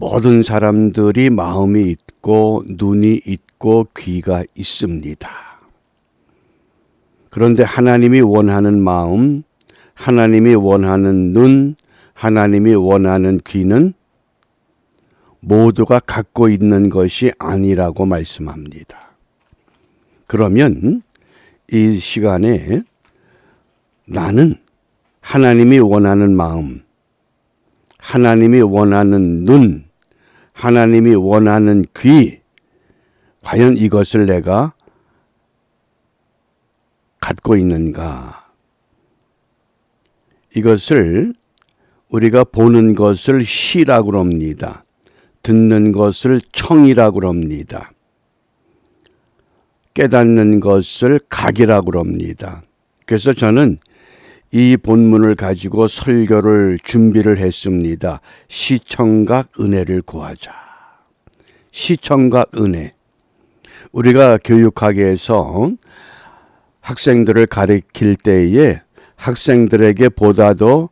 모든 사람들이 마음이 있고 눈이 있고 귀가 있습니다. 그런데 하나님이 원하는 마음, 하나님이 원하는 눈, 하나님이 원하는 귀는 모두가 갖고 있는 것이 아니라고 말씀합니다. 그러면 이 시간에 나는 하나님이 원하는 마음, 하나님이 원하는 눈, 하나님이 원하는 귀, 과연 이것을 내가 갖고 있는가? 이것을 우리가 보는 것을 시라고 합니다. 듣는 것을 청이라고 합니다. 깨닫는 것을 각이라고 합니다. 그래서 저는 이 본문을 가지고 설교를 준비를 했습니다. 시청각 은혜를 구하자. 시청각 은혜. 우리가 교육학에서 학생들을 가르칠 때에 학생들에게 보다도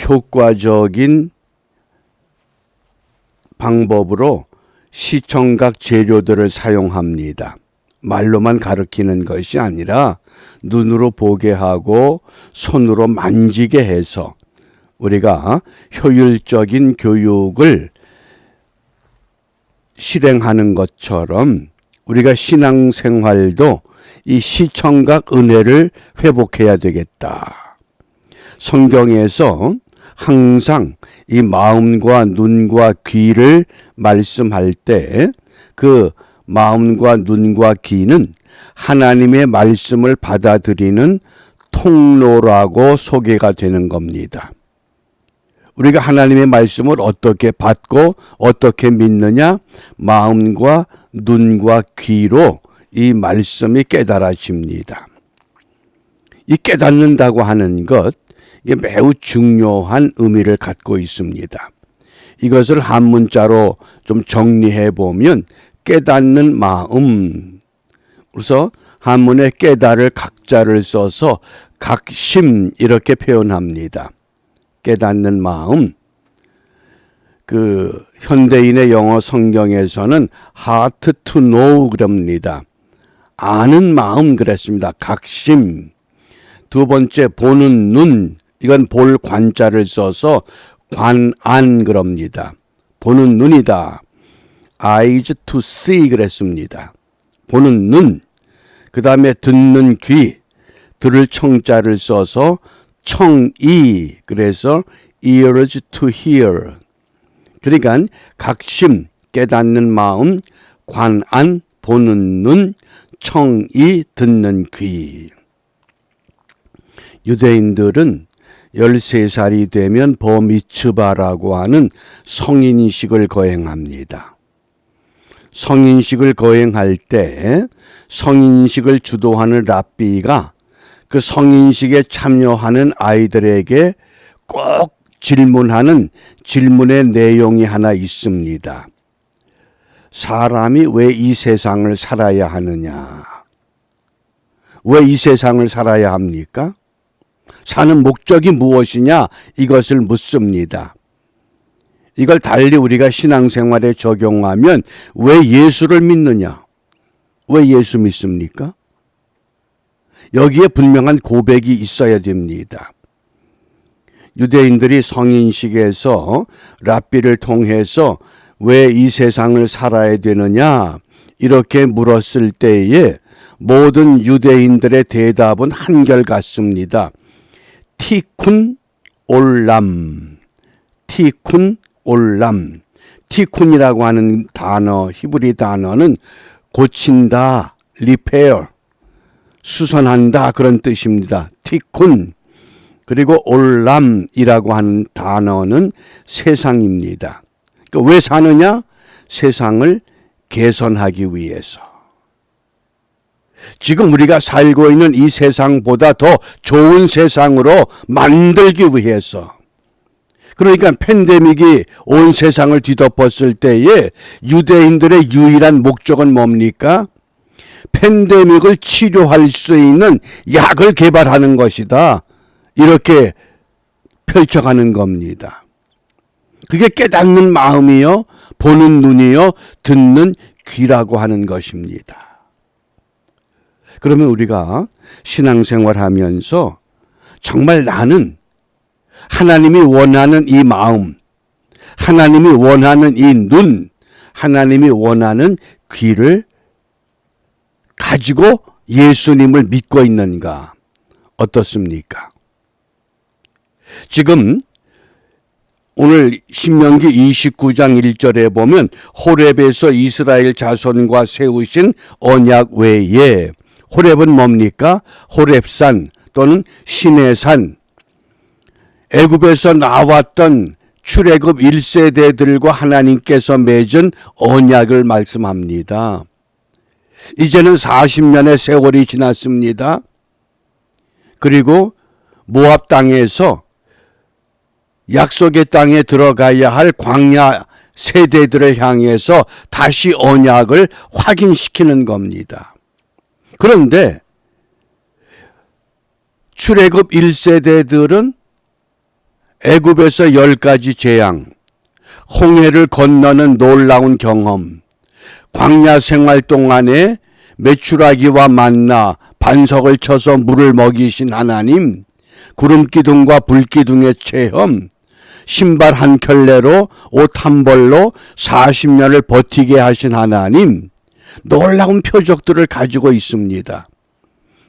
효과적인 방법으로 시청각 재료들을 사용합니다. 말로만 가르치는 것이 아니라 눈으로 보게 하고 손으로 만지게 해서 우리가 효율적인 교육을 실행하는 것처럼 우리가 신앙생활도 이 시청각 은혜를 회복해야 되겠다. 성경에서 항상 이 마음과 눈과 귀를 말씀할 때 그 마음과 눈과 귀는 하나님의 말씀을 받아들이는 통로라고 소개가 되는 겁니다. 우리가 하나님의 말씀을 어떻게 받고 어떻게 믿느냐? 마음과 눈과 귀로 이 말씀이 깨달아집니다. 이 깨닫는다고 하는 것, 이게 매우 중요한 의미를 갖고 있습니다. 이것을 한문자로 좀 정리해 보면 깨닫는 마음. 그래서 한문에 깨달을 각자를 써서 각심 이렇게 표현합니다. 깨닫는 마음. 그 현대인의 영어 성경에서는 heart to know 그럽니다. 아는 마음 그랬습니다. 각심. 두 번째 보는 눈. 이건 볼 관자를 써서 관안 그럽니다. 보는 눈이다. eyes to see 그랬습니다. 보는 눈. 그 다음에 듣는 귀. 들을 청자를 써서 청이 그래서 ears to hear. 그러니까 각심, 깨닫는 마음, 관안, 보는 눈, 청이, 듣는 귀. 유대인들은 13살이 되면 버미츠바라고 하는 성인식을 거행합니다. 성인식을 거행할 때 성인식을 주도하는 랍비가 그 성인식에 참여하는 아이들에게 꼭 질문하는 질문의 내용이 하나 있습니다. 사람이 왜 이 세상을 살아야 하느냐? 왜 이 세상을 살아야 합니까? 사는 목적이 무엇이냐? 이것을 묻습니다. 이걸 달리 우리가 신앙생활에 적용하면 왜 예수를 믿느냐? 왜 예수 믿습니까? 여기에 분명한 고백이 있어야 됩니다. 유대인들이 성인식에서 랍비를 통해서 왜 이 세상을 살아야 되느냐? 이렇게 물었을 때에 모든 유대인들의 대답은 한결같습니다. 티쿤 올람. 티쿤 올람. 티쿤이라고 하는 단어, 히브리 단어는 고친다, 리페어, 수선한다 그런 뜻입니다. 티쿤. 그리고 올람이라고 하는 단어는 세상입니다. 그러니까 왜 사느냐? 세상을 개선하기 위해서. 지금 우리가 살고 있는 이 세상보다 더 좋은 세상으로 만들기 위해서. 그러니까 팬데믹이 온 세상을 뒤덮었을 때에 유대인들의 유일한 목적은 뭡니까? 팬데믹을 치료할 수 있는 약을 개발하는 것이다. 이렇게 펼쳐가는 겁니다. 그게 깨닫는 마음이요, 보는 눈이요, 듣는 귀라고 하는 것입니다. 그러면 우리가 신앙생활하면서 정말 나는 하나님이 원하는 이 마음, 하나님이 원하는 이 눈, 하나님이 원하는 귀를 가지고 예수님을 믿고 있는가? 어떻습니까? 지금 오늘 신명기 29장 1절에 보면 호렙에서 이스라엘 자손과 세우신 언약 외에, 호렙은 뭡니까? 호렙산 또는 시내산, 애굽에서 나왔던 출애굽 1세대들과 하나님께서 맺은 언약을 말씀합니다. 이제는 40년의 세월이 지났습니다. 그리고 모압 땅에서 약속의 땅에 들어가야 할 광야 세대들을 향해서 다시 언약을 확인시키는 겁니다. 그런데 출애굽 1세대들은 애굽에서 10가지 재앙, 홍해를 건너는 놀라운 경험, 광야 생활 동안에 메추라기와 만나 반석을 쳐서 물을 먹이신 하나님, 구름기둥과 불기둥의 체험, 신발 한 켤레로 옷 한 벌로 40년을 버티게 하신 하나님, 놀라운 표적들을 가지고 있습니다.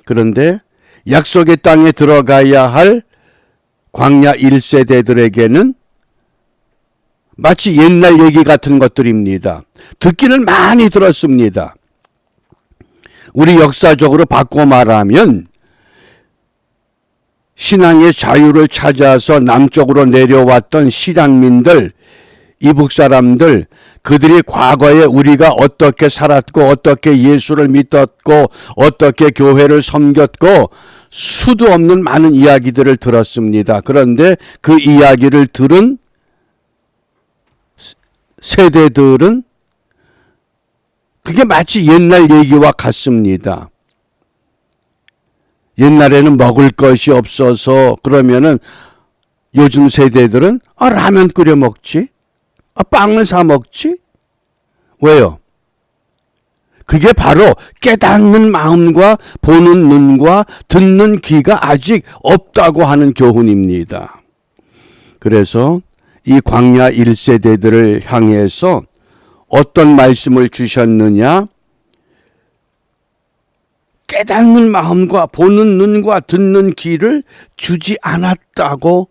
그런데 약속의 땅에 들어가야 할 광야 1세대들에게는 마치 옛날 얘기 같은 것들입니다. 듣기는 많이 들었습니다. 우리 역사적으로 바꿔 말하면 신앙의 자유를 찾아서 남쪽으로 내려왔던 실향민들, 이북 사람들, 그들이 과거에 우리가 어떻게 살았고 어떻게 예수를 믿었고 어떻게 교회를 섬겼고 수도 없는 많은 이야기들을 들었습니다. 그런데 그 이야기를 들은 세대들은 그게 마치 옛날 얘기와 같습니다. 옛날에는 먹을 것이 없어서 그러면은 요즘 세대들은 라면 끓여 먹지, 빵을 사 먹지. 왜요? 그게 바로 깨닫는 마음과 보는 눈과 듣는 귀가 아직 없다고 하는 교훈입니다. 그래서 이 광야 1세대들을 향해서 어떤 말씀을 주셨느냐? 깨닫는 마음과 보는 눈과 듣는 귀를 주지 않았다고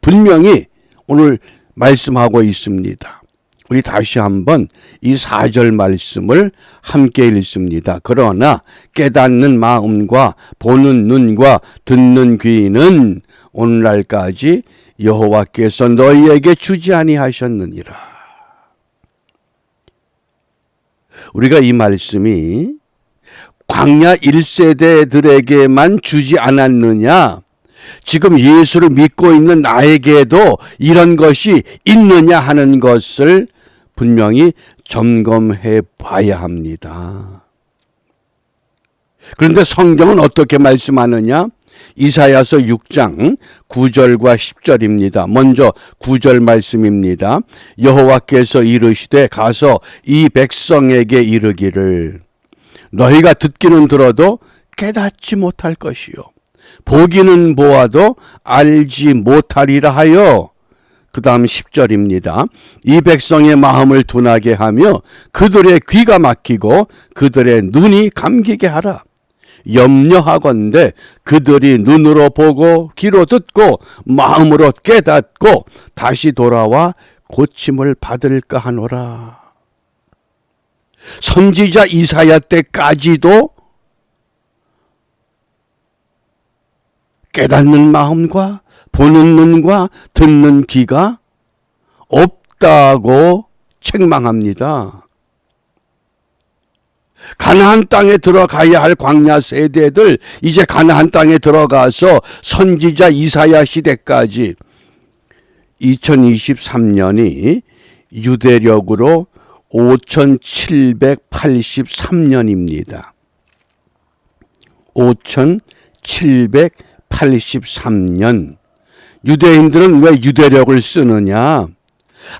분명히 오늘 말씀하고 있습니다. 우리 다시 한번 이 4절 말씀을 함께 읽습니다. 그러나 깨닫는 마음과 보는 눈과 듣는 귀는 오늘날까지 여호와께서 너희에게 주지 아니하셨느니라. 우리가 이 말씀이 광야 1세대들에게만 주지 않았느냐, 지금 예수를 믿고 있는 나에게도 이런 것이 있느냐 하는 것을 분명히 점검해 봐야 합니다. 그런데 성경은 어떻게 말씀하느냐? 이사야서 6장 9절과 10절입니다. 먼저 9절 말씀입니다. 여호와께서 이르시되 가서 이 백성에게 이르기를 너희가 듣기는 들어도 깨닫지 못할 것이요 보기는 보아도 알지 못하리라 하여. 그 다음 10절입니다. 이 백성의 마음을 둔하게 하며 그들의 귀가 막히고 그들의 눈이 감기게 하라. 염려하건대 그들이 눈으로 보고 귀로 듣고 마음으로 깨닫고 다시 돌아와 고침을 받을까 하노라. 선지자 이사야 때까지도 깨닫는 마음과 보는 눈과 듣는 귀가 없다고 책망합니다. 가나안 땅에 들어가야 할 광야 세대들, 이제 가나안 땅에 들어가서 선지자 이사야 시대까지 2023년이 유대력으로 5783년입니다. 5783년 유대인들은 왜 유대력을 쓰느냐?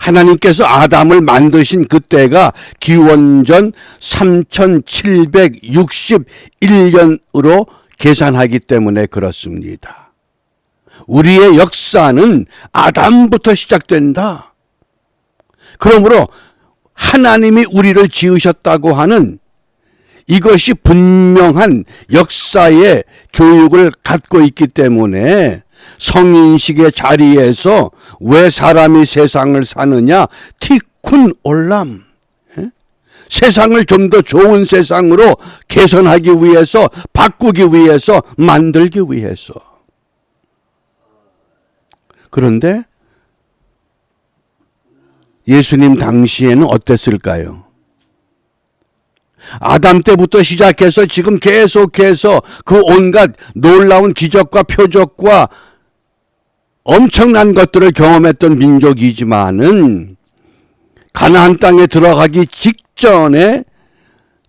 하나님께서 아담을 만드신 그때가 기원전 3761년으로 계산하기 때문에 그렇습니다. 우리의 역사는 아담부터 시작된다. 그러므로 하나님이 우리를 지으셨다고 하는 이것이 분명한 역사의 교육을 갖고 있기 때문에 성인식의 자리에서 왜 사람이 세상을 사느냐? 티쿤 올람. 세상을 좀 더 좋은 세상으로 개선하기 위해서, 바꾸기 위해서, 만들기 위해서. 그런데 예수님 당시에는 어땠을까요? 아담 때부터 시작해서 지금 계속해서 그 온갖 놀라운 기적과 표적과 엄청난 것들을 경험했던 민족이지만은 가나안 땅에 들어가기 직전에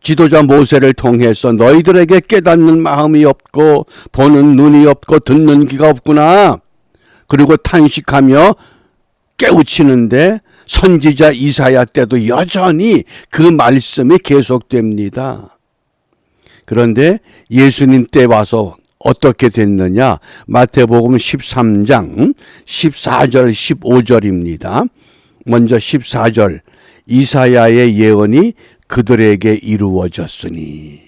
지도자 모세를 통해서 너희들에게 깨닫는 마음이 없고 보는 눈이 없고 듣는 귀가 없구나. 그리고 탄식하며 깨우치는데 선지자 이사야 때도 여전히 그 말씀이 계속됩니다. 그런데 예수님 때 와서 어떻게 됐느냐? 마태복음 13장 14절 15절입니다. 먼저 14절 이사야의 예언이 그들에게 이루어졌으니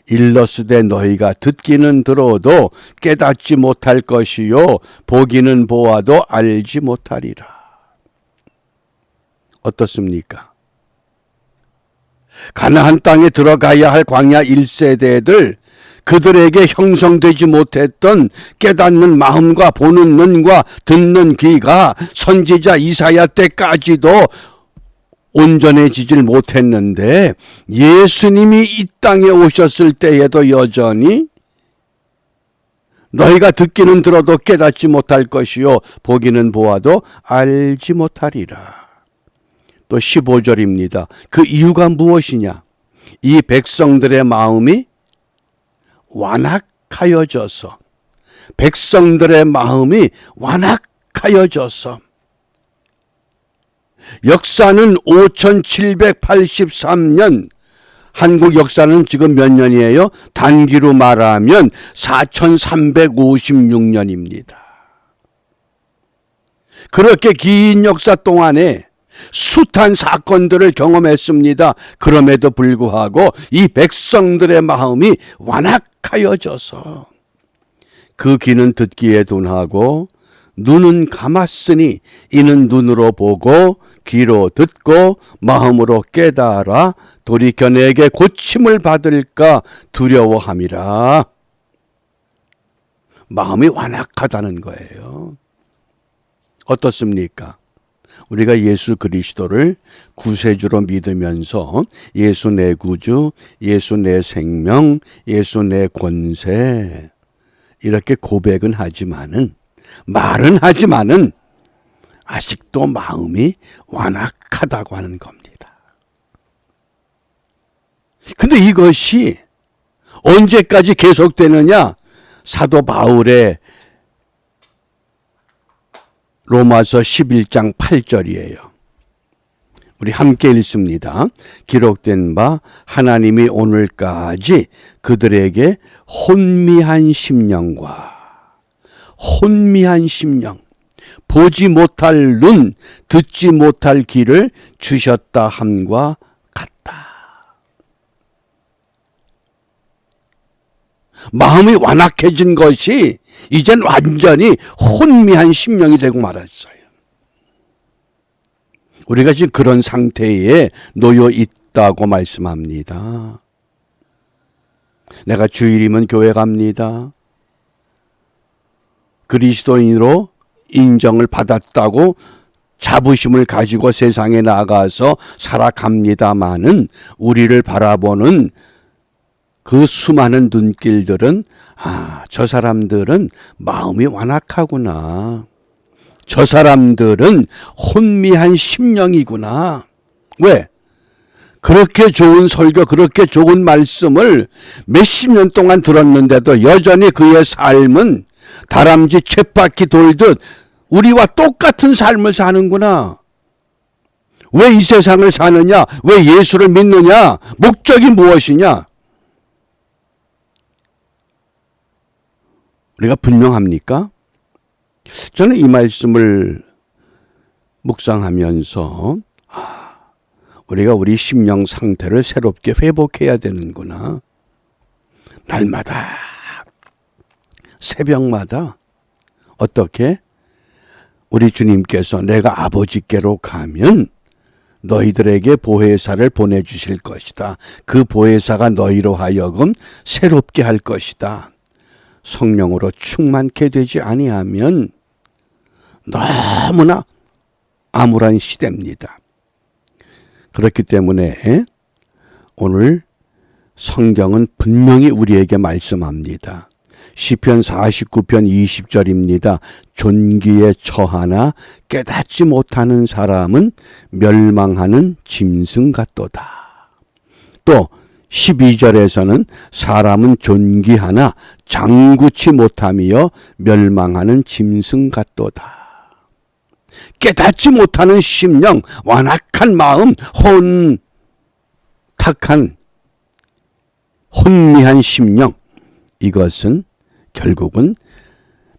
일러스되 너희가 듣기는 들어도 깨닫지 못할 것이요 보기는 보아도 알지 못하리라. 어떻습니까? 가나안 땅에 들어가야 할 광야 1세대들 그들에게 형성되지 못했던 깨닫는 마음과 보는 눈과 듣는 귀가 선지자 이사야 때까지도 온전해지질 못했는데 예수님이 이 땅에 오셨을 때에도 여전히 너희가 듣기는 들어도 깨닫지 못할 것이요 보기는 보아도 알지 못하리라. 또 15절입니다. 그 이유가 무엇이냐? 이 백성들의 마음이 완악하여져서 백성들의 마음이 완악하여져서 역사는 5783년 한국 역사는 지금 몇 년이에요? 단기로 말하면 4356년입니다. 그렇게 긴 역사 동안에 숱한 사건들을 경험했습니다. 그럼에도 불구하고 이 백성들의 마음이 완악하여져서 그 귀는 듣기에 둔하고 눈은 감았으니 이는 눈으로 보고 귀로 듣고 마음으로 깨달아 돌이켜 내게 고침을 받을까 두려워함이라. 마음이 완악하다는 거예요. 어떻습니까? 우리가 예수 그리스도를 구세주로 믿으면서 예수 내 구주, 예수 내 생명, 예수 내 권세 이렇게 고백은 하지만은 말은 하지만은 아직도 마음이 완악하다고 하는 겁니다. 근데 이것이 언제까지 계속되느냐? 사도 바울의 로마서 11장 8절이에요. 우리 함께 읽습니다. 기록된 바 하나님이 오늘까지 그들에게 혼미한 심령과 혼미한 심령, 보지 못할 눈, 듣지 못할 귀를 주셨다 함과 같다. 마음이 완악해진 것이 이젠 완전히 혼미한 심령이 되고 말았어요. 우리가 지금 그런 상태에 놓여 있다고 말씀합니다. 내가 주일이면 교회 갑니다. 그리스도인으로 인정을 받았다고 자부심을 가지고 세상에 나가서 살아갑니다마는 우리를 바라보는 그 수많은 눈길들은 저 사람들은 마음이 완악하구나. 저 사람들은 혼미한 심령이구나. 왜? 그렇게 좋은 설교, 그렇게 좋은 말씀을 몇십 년 동안 들었는데도 여전히 그의 삶은 다람쥐 쳇바퀴 돌듯 우리와 똑같은 삶을 사는구나. 왜 이 세상을 사느냐? 왜 예수를 믿느냐? 목적이 무엇이냐? 우리가 분명합니까? 저는 이 말씀을 묵상하면서 우리가 우리 심령 상태를 새롭게 회복해야 되는구나. 날마다 새벽마다 어떻게 우리 주님께서 내가 아버지께로 가면 너희들에게 보혜사를 보내주실 것이다. 그 보혜사가 너희로 하여금 새롭게 할 것이다. 성령으로 충만케 되지 아니하면 너무나 암울한 시대입니다. 그렇기 때문에 오늘 성경은 분명히 우리에게 말씀합니다. 시편 49편 20절입니다. 존귀에 처하나 깨닫지 못하는 사람은 멸망하는 짐승 같도다. 또 12절에서는 사람은 존귀하나 장구치 못하며 멸망하는 짐승 같도다. 깨닫지 못하는 심령, 완악한 마음, 탁한 혼미한 심령, 이것은 결국은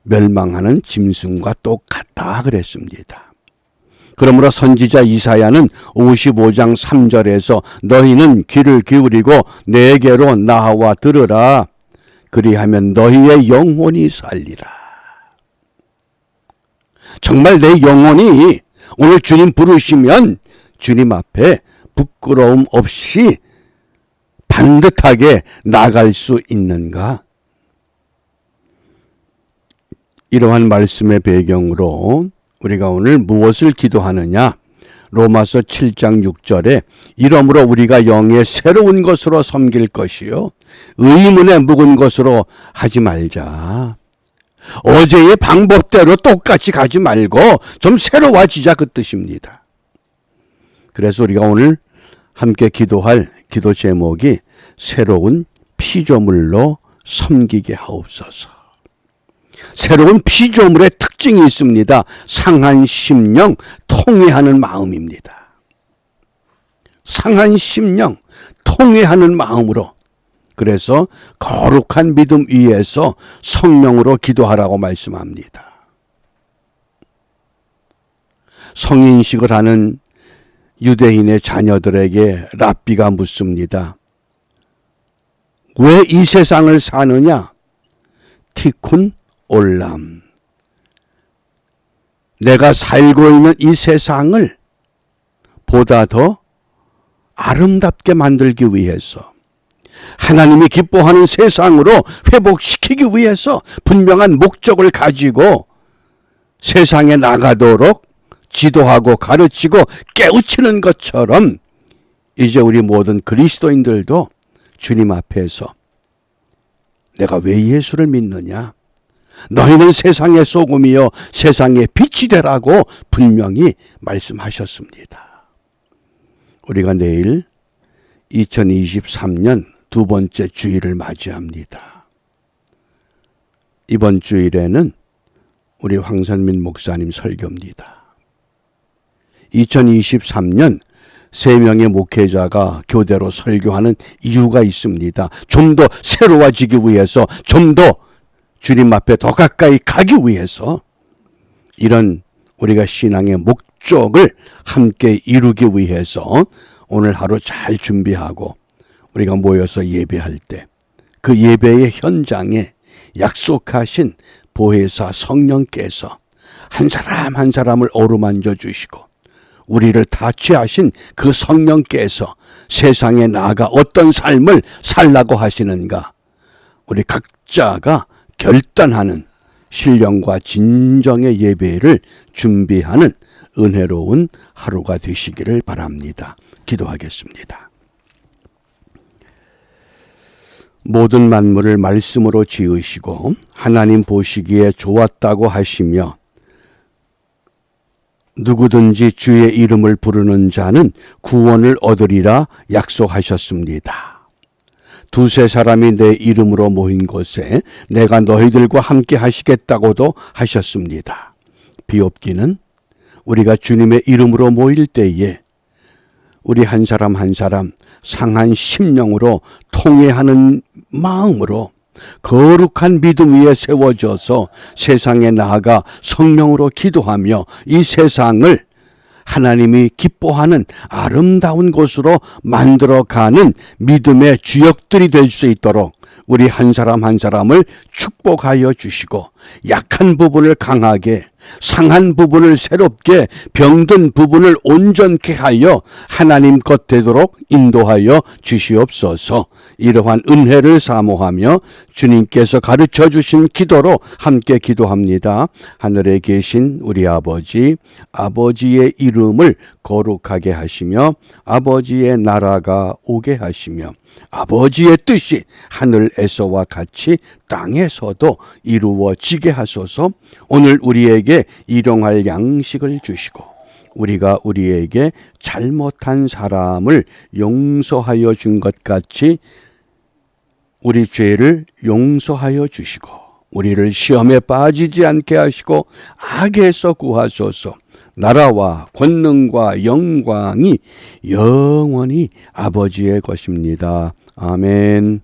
멸망하는 짐승과 똑같다 그랬습니다. 그러므로 선지자 이사야는 55장 3절에서 너희는 귀를 기울이고 내게로 나와 들으라. 그리하면 너희의 영혼이 살리라. 정말 내 영혼이 오늘 주님 부르시면 주님 앞에 부끄러움 없이 반듯하게 나갈 수 있는가? 이러한 말씀의 배경으로 우리가 오늘 무엇을 기도하느냐? 로마서 7장 6절에 이러므로 우리가 영의 새로운 것으로 섬길 것이요 의문에 묵은 것으로 하지 말자. 어제의 방법대로 똑같이 가지 말고 좀 새로워지자 그 뜻입니다. 그래서 우리가 오늘 함께 기도할 기도 제목이 새로운 피조물로 섬기게 하옵소서. 새로운 피조물의 특징이 있습니다. 상한 심령, 통회하는 마음입니다. 상한 심령, 통회하는 마음으로. 그래서 거룩한 믿음 위에서 성령으로 기도하라고 말씀합니다. 성인식을 하는 유대인의 자녀들에게 랍비가 묻습니다. 왜 이 세상을 사느냐? 티쿤 올람. 내가 살고 있는 이 세상을 보다 더 아름답게 만들기 위해서, 하나님이 기뻐하는 세상으로 회복시키기 위해서 분명한 목적을 가지고 세상에 나가도록 지도하고 가르치고 깨우치는 것처럼 이제 우리 모든 그리스도인들도 주님 앞에서 내가 왜 예수를 믿느냐? 너희는 세상의 소금이요 세상의 빛이 되라고 분명히 말씀하셨습니다. 우리가 내일 2023년 두 번째 주일을 맞이합니다. 이번 주일에는 우리 황선민 목사님 설교입니다. 2023년 3명의 목회자가 교대로 설교하는 이유가 있습니다. 좀 더 새로워지기 위해서, 좀 더 주님 앞에 더 가까이 가기 위해서 이런 우리가 신앙의 목적을 함께 이루기 위해서 오늘 하루 잘 준비하고 우리가 모여서 예배할 때 그 예배의 현장에 약속하신 보혜사 성령께서 한 사람 한 사람을 어루만져 주시고 우리를 다취하신 그 성령께서 세상에 나아가 어떤 삶을 살라고 하시는가, 우리 각자가 결단하는 신령과 진정의 예배를 준비하는 은혜로운 하루가 되시기를 바랍니다. 기도하겠습니다. 모든 만물을 말씀으로 지으시고 하나님 보시기에 좋았다고 하시며 누구든지 주의 이름을 부르는 자는 구원을 얻으리라 약속하셨습니다. 두세 사람이 내 이름으로 모인 곳에 내가 너희들과 함께 하시겠다고도 하셨습니다. 비옵기는 우리가 주님의 이름으로 모일 때에 우리 한 사람 한 사람 상한 심령으로 통회하는 마음으로 거룩한 믿음 위에 세워져서 세상에 나아가 성령으로 기도하며 이 세상을 하나님이 기뻐하는 아름다운 곳으로 만들어가는 믿음의 주역들이 될 수 있도록 우리 한 사람 한 사람을 축복하여 주시고 약한 부분을 강하게, 상한 부분을 새롭게, 병든 부분을 온전케 하여 하나님 것 되도록 인도하여 주시옵소서. 이러한 은혜를 사모하며 주님께서 가르쳐 주신 기도로 함께 기도합니다. 하늘에 계신 우리 아버지, 아버지의 이름을 거룩하게 하시며 아버지의 나라가 오게 하시며 아버지의 뜻이 하늘에서와 같이 땅에서도 이루어지게 하소서. 오늘 우리에게 일용할 양식을 주시고 우리가 우리에게 잘못한 사람을 용서하여 준 것 같이 우리 죄를 용서하여 주시고 우리를 시험에 빠지지 않게 하시고 악에서 구하소서. 나라와 권능과 영광이 영원히 아버지의 것입니다. 아멘.